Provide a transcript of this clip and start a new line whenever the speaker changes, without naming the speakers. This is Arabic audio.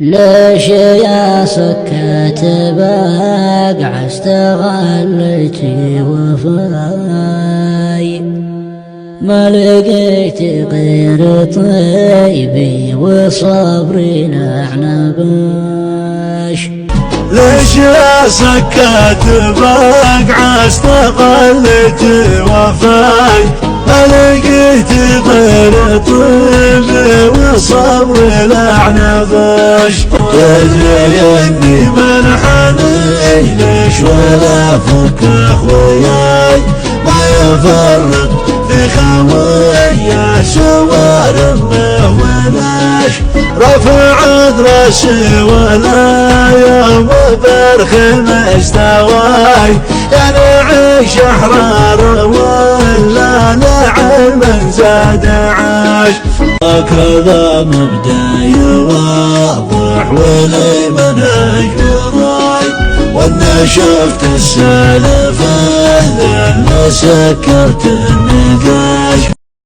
ليش يا سكت باقع استغليتي وفاي ما لقيت غير طيبي وصبري نعنباش.
ليش يا سكت باقع استغليتي وفاي ما لقيت غير طيبي وصبري نعنباش. تدري اني منحني ليش ولا فك اخوياي ما يفرق في خويا شوارب ولاش رفعت راسي ولا يوم برخ مستواي يعني عيش احرار ولا نعم زاد عاش. هكذا مبدأي واضح ولي منهج وراي وانا شفت السالفة ما سكرت النقاش.